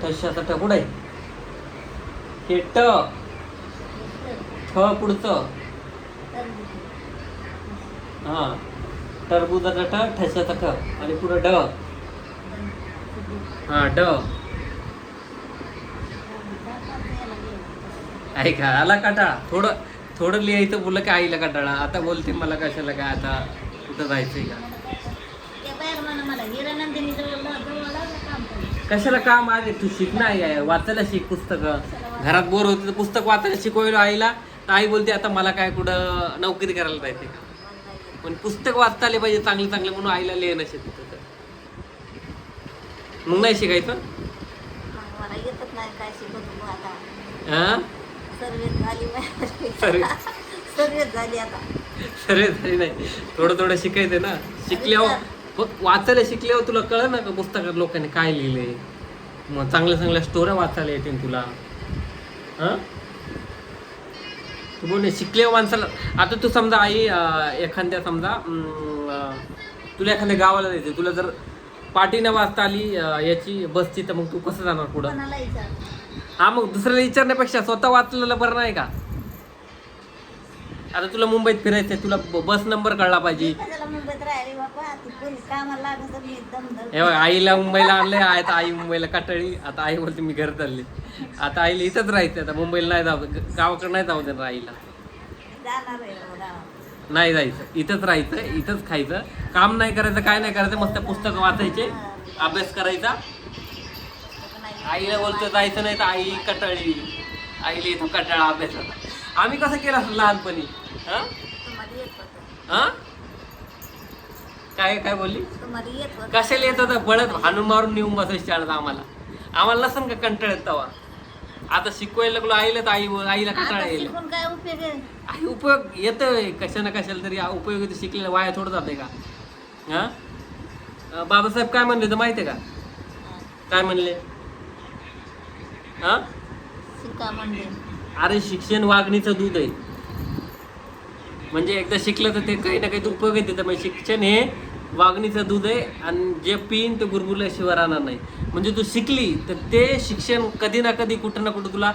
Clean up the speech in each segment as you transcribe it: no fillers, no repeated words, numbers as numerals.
ठशाचा ठ कुठं आहे? हे ट ठ पुढचं हा टरबुजाचा ठ ठशाचा ठ आणि पुढं ड हा ड आहे का? आला काटाळा? थोडं थोडं लिहायचं बोललं की आईला काटाळा. आता बोलते मला कशाला काय आता कुठं जायचंय का? कशाला काम आले? तू शिक ना आहे वाचायला शिक पुस्तकं. घरात बोर होते तर पुस्तक वाचायला शिकवायला आईला तर आई बोलते आता मला काय कुठं नोकरी करायला जायचंय का? पण पुस्तक वाचता आले पाहिजे चांगले चांगले म्हणून आईला लिहिणं शिकत होतं. मग नाही शिकायचं? हा सर्व झाली नाही. थोडं थोडं शिकायचं ना. शिकल्यावर बघ वाचायला शिकल्यावर तुला कळ ना का पुस्तकात लोकांनी काय लिहिलंय. मग चांगल्या चांगल्या स्टोऱ्या वाचायला येतील तुला. हा तू बोल शिकल्यावर माणसाला. आता तू समजा आई एखाद्या समजा तुला एखाद्या गावाला जायचं तुला जर पाटी न वाचता आली याची बसची तर मग तू कसं जाणार पुढं? हा मग दुसऱ्याला विचारण्यापेक्षा स्वतः वाचलेलं बरं नाही का? आता तुला मुंबईत फिरायचंय तुला बस नंबर कळला पाहिजे. हे बघ आईला मुंबईला आणलंय. आता आई मुंबईला काटाळी. आता आई बोलते मी घर चालले. आता आईला इथंच राहायचं. आता मुंबईला नाही जाऊ गावाकडे नाही जाऊ देणार आईला. नाही जायचं इथंच राहायचं इथंच खायचं काम नाही करायचं काय नाही करायचं मस्त पुस्तकं वाचायचे अभ्यास करायचा. आईला बोलतो जायचं नाही तर आई कटाळी. आईला इथं कटाळा अभ्यासाचा. आम्ही कसं केलं असं लहानपणी? हा काय काय बोलली? कशाला येत होतं? पळत हाणून मारून नेऊन बसायची शाळेत आम्हाला. आम्हाला नसन का कंटाळ येत तेव्हा. आता शिकवायला लागलो आईला तर आईला कंटाळा येईल. आई उपयोग येतोय कशा ना कशाला तरी उपयोग येतो. शिकलेला वाया थोडं जाते का? हा बाबासाहेब काय म्हणले तर माहितीये का? काय म्हणले? हा अरे शिक्षण वागणीचं दूध आहे. म्हणजे एकदा शिकलं तर ते काही ना काही उपयोग येते. तर शिक्षण हे वागणीचं दूध आहे आणि जे पिन ते गुरगुरल्याशिवाय राहणार नाही. म्हणजे तू शिकली तर ते शिक्षण कधी ना कधी कुठं ना कुठं तुला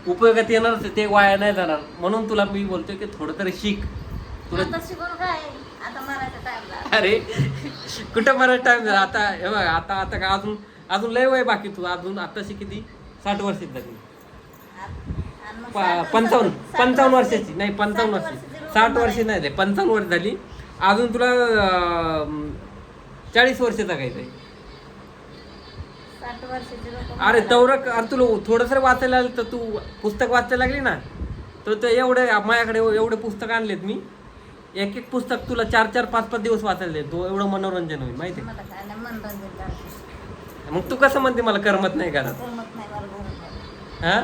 उपयोगात येणारच. ते वाया नाही जाणार. म्हणून तुला मी बोलतोय की थोडं तरी शिक. तुला अरे कुठं मराठी टाइम झाला? आता हे बघ आता आता का अजून अजून लय वय बाकी. तू अजून आताशी किती 60 वर्षाची झाली. 55 वर्षाची नाही 55 वर्षाची 60 वर्ष नाही 55 वर्ष झाली. अजून तुला 40 वर्षाचा काहीतरी. अरे तवरं अरे तुला थोडंसं वाचायला आलं तर तू पुस्तक वाचायला लागली ना तर एवढे माझ्याकडे एवढे पुस्तक आणलेत मी. एक एक पुस्तक तुला 4-4, 5-5 दिवस वाचायला देतो. एवढं मनोरंजन होईल माहिती आहे. मग तू कसं म्हणते मला करमत नाही का? हा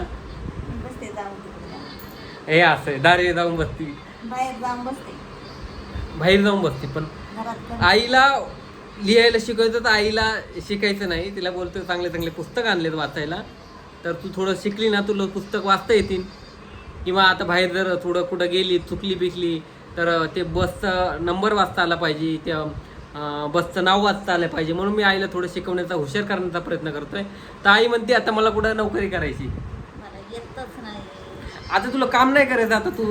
हे असं दारी जाऊन बसती बाहेर जाऊन बसते. पण आईला लिहायला शिकवायचं तर आईला शिकायचं नाही. तिला बोलतो चांगले चांगले पुस्तक आणलेत वाचायला तर तू थोडं शिकली ना तुला पुस्तक वाचता येतील. किंवा आता बाहेर जर थोडं कुठं गेली चुकली बिकली तर ते बसचा नंबर वाचता आला पाहिजे. त्या बसचं नाव वाचता आलं पाहिजे. म्हणून मी आईला थोडं शिकवण्याचा हुशार करण्याचा प्रयत्न करतोय. तर आई म्हणते आता मला कुठं नोकरी करायची. आता तुला काम नाही करायचं. आता तू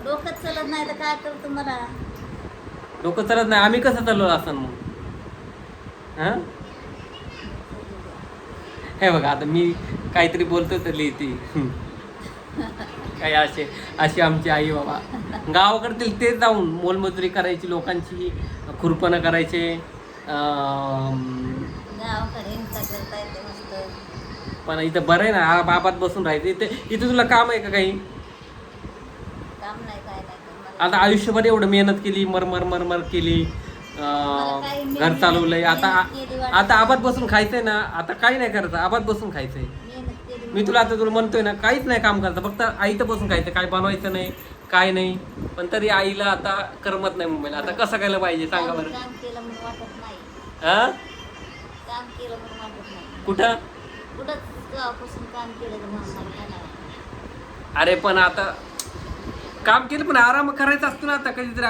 डोकं चलत नाही तर काय करतो? मला डोकं चलत नाही. आम्ही कसं चाललो असं मग? हा हे बघा आता मी काहीतरी बोलतो तर लिहिते. काय अशी आमची आई बाबा गावाकडे तेच जाऊन मोलमजुरी करायची लोकांची खुरपणं करायचे. पण इथं बरं आहे ना बाबात बसून राहायचं. इथं तुला काम आहे का काही? आता आयुष्यभर एवढं मेहनत केली मर केली घर चालवलंय. आता आबाद बसून खायचंय ना. आता काही नाही करायचं आबाद बसून खायचंय. मी तुला आता तुला म्हणतोय ना काहीच नाही काम करायचं फक्त आईचं बसून खायचं. काय बनवायचं नाही काय नाही. पण तरी आईला आता करमत नाही मुंबईला. आता कसं केलं पाहिजे सांगा बरं? हा कुठं? अरे पण आता काम केलं पण आराम करायचा असतो ना. आता कधीतरी